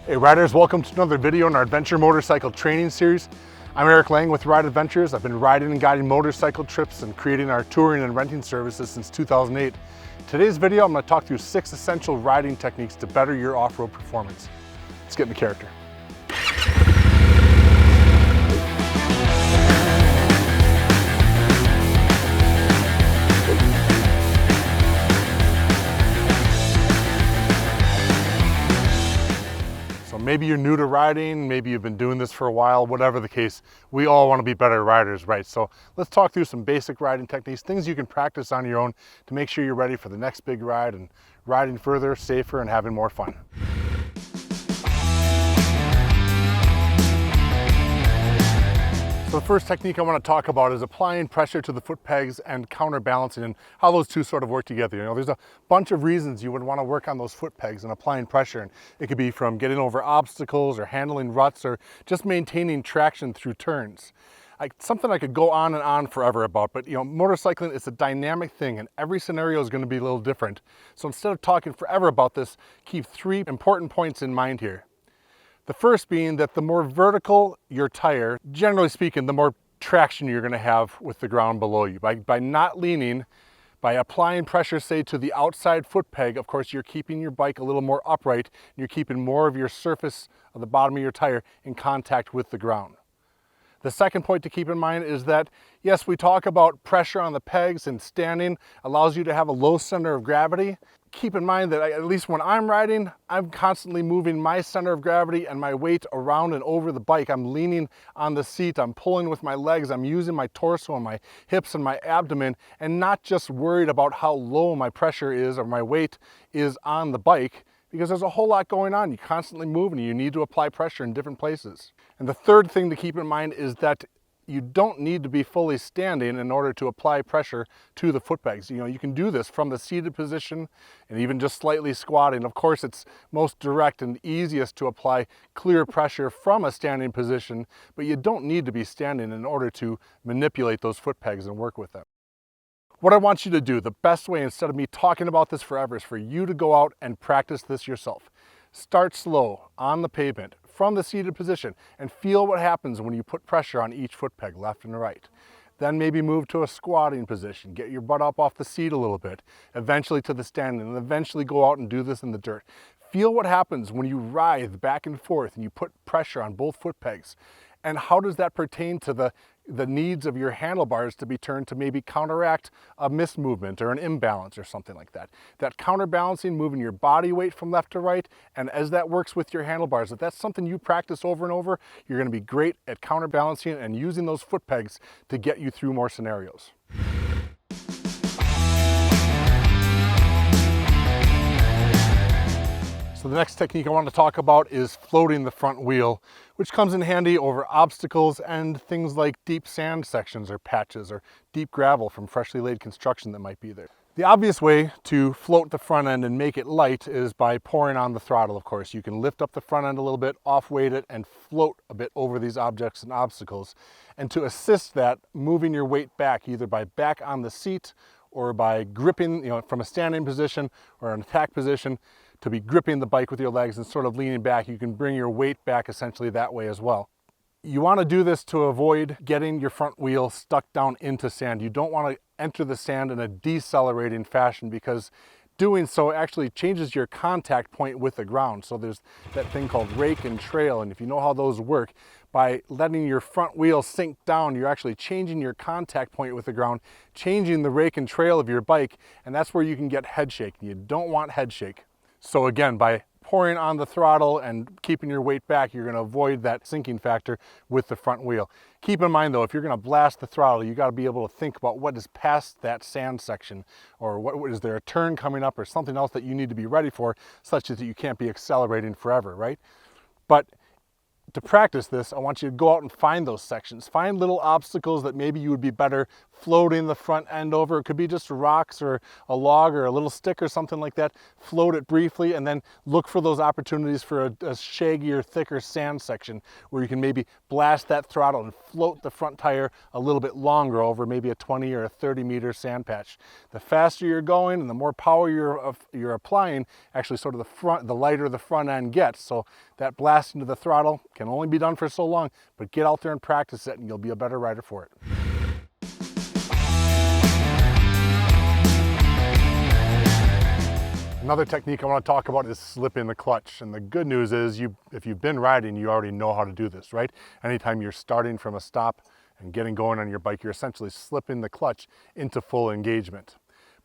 Hey riders, welcome to another video in our adventure motorcycle training series. I'm Lange with Ride Adventures. I've been riding and guiding motorcycle trips and creating our touring and renting services since 2008. Today's video, I'm going to talk through 6 essential riding techniques to better your off-road performance. Let's get into character. Maybe you're new to riding, maybe you've been doing this for a while, whatever the case, we all want to be better riders, right? So let's talk through some basic riding techniques, things you can practice on your own to make sure you're ready for the next big ride and riding further, safer, and having more fun. So the first technique I want to talk about is applying pressure to the foot pegs and counterbalancing and how those two sort of work together. You know, there's a bunch of reasons you would want to work on those foot pegs and applying pressure. And it could be from getting over obstacles or handling ruts or just maintaining traction through turns. Something I could go on and on forever about, but motorcycling is a dynamic thing and every scenario is going to be a little different. So instead of talking forever about this, keep 3 important points in mind here. The first being that the more vertical your tire, generally speaking, the more traction you're going to have with the ground below you. By not leaning, by applying pressure, say, to the outside foot peg, of course, you're keeping your bike a little more upright, and you're keeping more of your surface of the bottom of your tire in contact with the ground. The second point to keep in mind is that, yes, we talk about pressure on the pegs and standing allows you to have a low center of gravity. Keep in mind that at least when I'm riding, I'm constantly moving my center of gravity and my weight around and over the bike. I'm leaning on the seat, I'm pulling with my legs, I'm using my torso and my hips and my abdomen, and not just worried about how low my pressure is or my weight is on the bike, because there's a whole lot going on. You're constantly moving, you need to apply pressure in different places. And the third thing to keep in mind is that you don't need to be fully standing in order to apply pressure to the foot pegs. You can do this from the seated position and even just slightly squatting. Of course, it's most direct and easiest to apply clear pressure from a standing position, but you don't need to be standing in order to manipulate those foot pegs and work with them. What I want you to do, the best way, instead of me talking about this forever, is for you to go out and practice this yourself. Start slow on the pavement from the seated position and feel what happens when you put pressure on each foot peg, left and right. Then maybe move to a squatting position, get your butt up off the seat a little bit, eventually to the standing, and eventually go out and do this in the dirt. Feel what happens when you writhe back and forth and you put pressure on both foot pegs. And how does that pertain to the needs of your handlebars to be turned to maybe counteract a mismovement or an imbalance or something like that? That counterbalancing, moving your body weight from left to right, and as that works with your handlebars, if that's something you practice over and over, you're going to be great at counterbalancing and using those foot pegs to get you through more scenarios. So the next technique I want to talk about is floating the front wheel, which comes in handy over obstacles and things like deep sand sections or patches or deep gravel from freshly laid construction that might be there. The obvious way to float the front end and make it light is by pouring on the throttle, of course. You can lift up the front end a little bit, off-weight it, and float a bit over these objects and obstacles. And to assist that, moving your weight back, either by back on the seat or by gripping, from a standing position or an attack position, to be gripping the bike with your legs and sort of leaning back. You can bring your weight back essentially that way as well. You want to do this to avoid getting your front wheel stuck down into sand. You don't want to enter the sand in a decelerating fashion, because doing so actually changes your contact point with the ground. So there's that thing called rake and trail, and if you know how those work, by letting your front wheel sink down, you're actually changing your contact point with the ground, changing the rake and trail of your bike, and that's where you can get head shake. You don't want head shake. So again, by pouring on the throttle and keeping your weight back, you're going to avoid that sinking factor with the front wheel. Keep in mind though, if you're going to blast the throttle, you got to be able to think about what is past that sand section, or what is there a turn coming up or something else that you need to be ready for, such that you can't be accelerating forever, right? But to practice this, I want you to go out and find those sections. Find little obstacles that maybe you would be better floating the front end over. It could be just rocks or a log or a little stick or something like that. Float it briefly and then look for those opportunities for a shaggier, thicker sand section where you can maybe blast that throttle and float the front tire a little bit longer over maybe a 20 or a 30 meter sand patch. The faster you're going and the more power you're applying, actually sort of the lighter the front end gets. So that blast into the throttle can only be done for so long, but get out there and practice it and you'll be a better rider for it. Another technique I want to talk about is slipping the clutch. And the good news is if you've been riding, you already know how to do this, right? Anytime you're starting from a stop and getting going on your bike, you're essentially slipping the clutch into full engagement.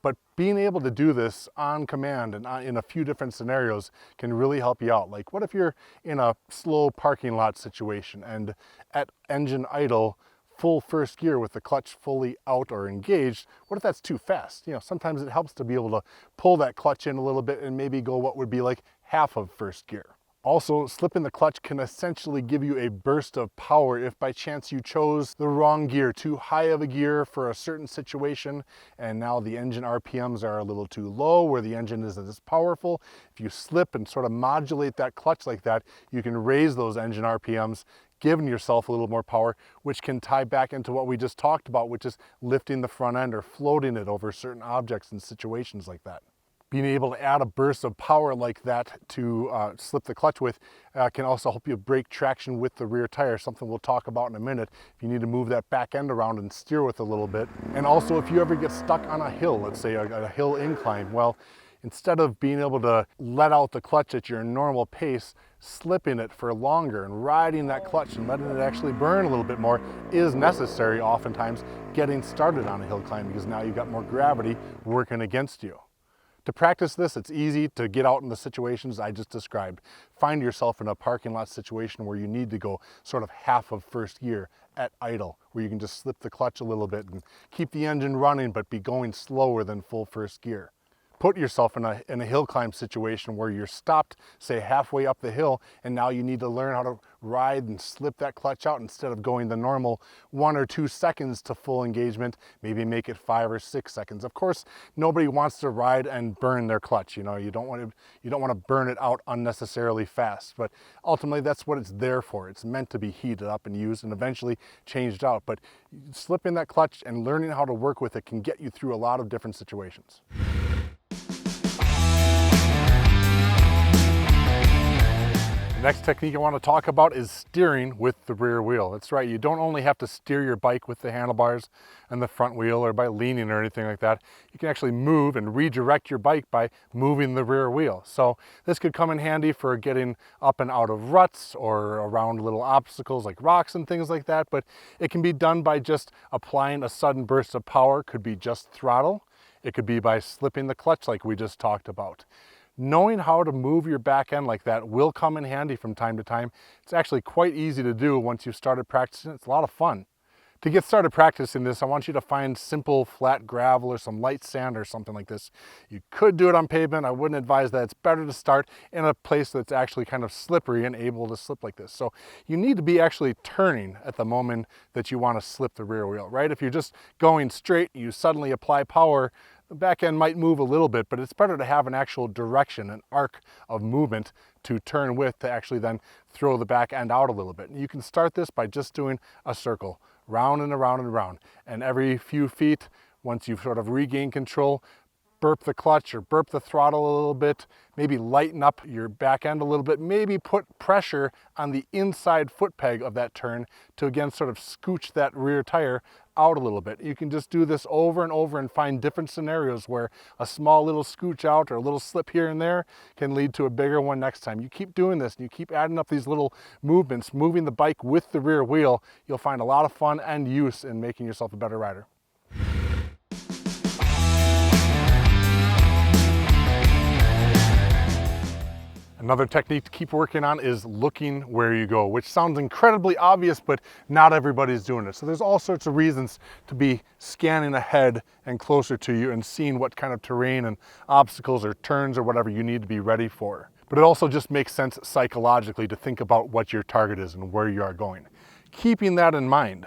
But being able to do this on command and in a few different scenarios can really help you out. Like what if you're in a slow parking lot situation and at engine idle, full first gear with the clutch fully out or engaged, what if that's too fast? You know, sometimes it helps to be able to pull that clutch in a little bit and maybe go what would be like half of first gear. Also, slipping the clutch can essentially give you a burst of power if by chance you chose the wrong gear, too high of a gear for a certain situation, and now the engine RPMs are a little too low where the engine isn't as powerful. If you slip and sort of modulate that clutch like that, you can raise those engine RPMs, giving yourself a little more power, which can tie back into what we just talked about, which is lifting the front end or floating it over certain objects in situations like that. Being able to add a burst of power like that to slip the clutch with can also help you break traction with the rear tire, something we'll talk about in a minute if you need to move that back end around and steer with a little bit. And also if you ever get stuck on a hill, let's say a hill incline, well, instead of being able to let out the clutch at your normal pace, slipping it for longer and riding that clutch and letting it actually burn a little bit more is necessary oftentimes getting started on a hill climb, because now you've got more gravity working against you. To practice this, it's easy to get out in the situations I just described. Find yourself in a parking lot situation where you need to go sort of half of first gear at idle, where you can just slip the clutch a little bit and keep the engine running but be going slower than full first gear. Put yourself in a hill climb situation where you're stopped, say halfway up the hill, and now you need to learn how to ride and slip that clutch out instead of going the normal 1 or 2 seconds to full engagement, maybe make it 5 or 6 seconds. Of course, nobody wants to ride and burn their clutch. You know, you don't want to burn it out unnecessarily fast, but ultimately that's what it's there for. It's meant to be heated up and used and eventually changed out. But slipping that clutch and learning how to work with it can get you through a lot of different situations. The next technique I want to talk about is steering with the rear wheel. That's right, you don't only have to steer your bike with the handlebars and the front wheel or by leaning or anything like that. You can actually move and redirect your bike by moving the rear wheel. So this could come in handy for getting up and out of ruts or around little obstacles like rocks and things like that, but it can be done by just applying a sudden burst of power. Could be just throttle. It could be by slipping the clutch like we just talked about. Knowing how to move your back end like that will come in handy from time to time. It's actually quite easy to do once you've started practicing. It's a lot of fun. To get started practicing this, I want you to find simple flat gravel or some light sand or something like this. You could do it on pavement. I wouldn't advise that. It's better to start in a place that's actually kind of slippery and able to slip like this. So you need to be actually turning at the moment that you want to slip the rear wheel, right? If you're just going straight, you suddenly apply power, the back end might move a little bit, but it's better to have an actual direction, an arc of movement to turn with to actually then throw the back end out a little bit. And you can start this by just doing a circle, round and around and around. And every few feet, once you've sort of regained control, burp the clutch or burp the throttle a little bit, maybe lighten up your back end a little bit, maybe put pressure on the inside foot peg of that turn to again sort of scooch that rear tire out a little bit. You can just do this over and over and find different scenarios where a small little scooch out or a little slip here and there can lead to a bigger one next time. You keep doing this and you keep adding up these little movements, moving the bike with the rear wheel, you'll find a lot of fun and use in making yourself a better rider. Another technique to keep working on is looking where you go, which sounds incredibly obvious, but not everybody's doing it. So there's all sorts of reasons to be scanning ahead and closer to you and seeing what kind of terrain and obstacles or turns or whatever you need to be ready for. But it also just makes sense psychologically to think about what your target is and where you are going. Keeping that in mind,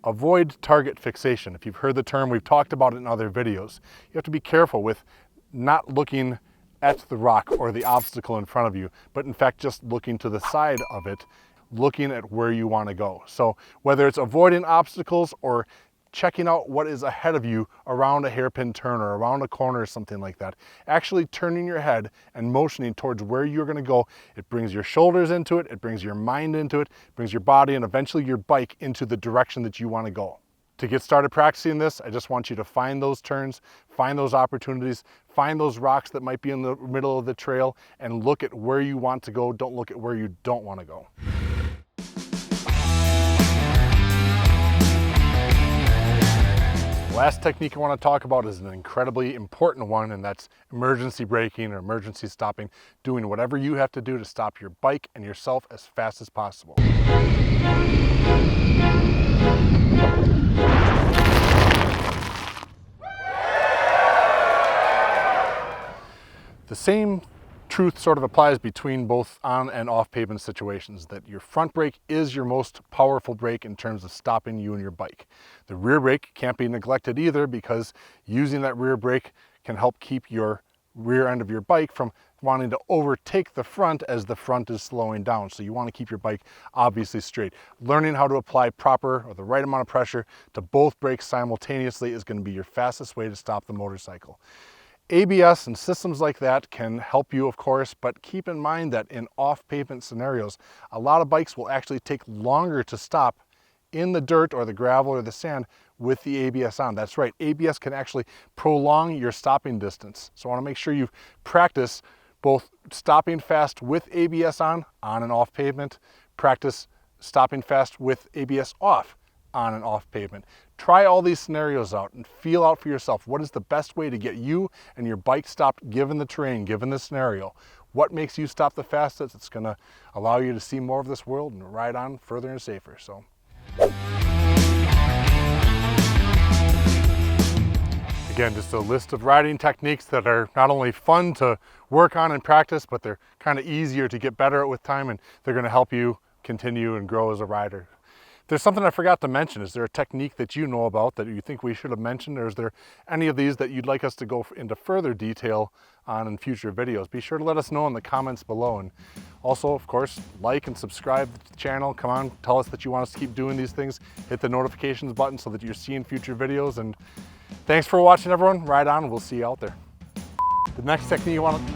Avoid target fixation. If you've heard the term, we've talked about it in other videos. You have to be careful with not looking at the rock or the obstacle in front of you, but in fact just looking to the side of it, looking at where you want to go. So whether it's avoiding obstacles or checking out what is ahead of you around a hairpin turn or around a corner or something like that, actually turning your head and motioning towards where you're going to go, it brings your shoulders into it, it brings your mind into it, brings your body and eventually your bike into the direction that you want to go. To get started practicing this, I just want you to find those turns, find those opportunities, find those rocks that might be in the middle of the trail, and look at where you want to go. Don't look at where you don't want to go. The last technique I want to talk about is an incredibly important one, and that's emergency braking or emergency stopping, doing whatever you have to do to stop your bike and yourself as fast as possible. The same truth sort of applies between both on and off pavement situations, that your front brake is your most powerful brake in terms of stopping you and your bike. The rear brake can't be neglected either, because using that rear brake can help keep your rear end of your bike from wanting to overtake the front as the front is slowing down. So you want to keep your bike obviously straight. Learning how to apply proper or the right amount of pressure to both brakes simultaneously is going to be your fastest way to stop the motorcycle. ABS and systems like that can help you, of course, but keep in mind that in off-pavement scenarios, a lot of bikes will actually take longer to stop in the dirt or the gravel or the sand with the ABS on. That's right, ABS can actually prolong your stopping distance. So I want to make sure you practice both stopping fast with ABS on and off pavement, practice stopping fast with ABS off, on and off pavement. Try all these scenarios out and feel out for yourself what is the best way to get you and your bike stopped given the terrain, given the scenario. What makes you stop the fastest? It's going to allow you to see more of this world and ride on further and safer. So again, just a list of riding techniques that are not only fun to work on and practice, but they're kind of easier to get better at with time, and they're going to help you continue and grow as a rider. There's something I forgot to mention. Is there a technique that you know about that you think we should have mentioned, or is there any of these that you'd like us to go into further detail on in future videos? Be sure to let us know in the comments below. And also, of course, like and subscribe to the channel. Come on, tell us that you want us to keep doing these things. Hit the notifications button so that you're seeing future videos. And thanks for watching, everyone. Ride on. We'll see you out there. The next technique you want to...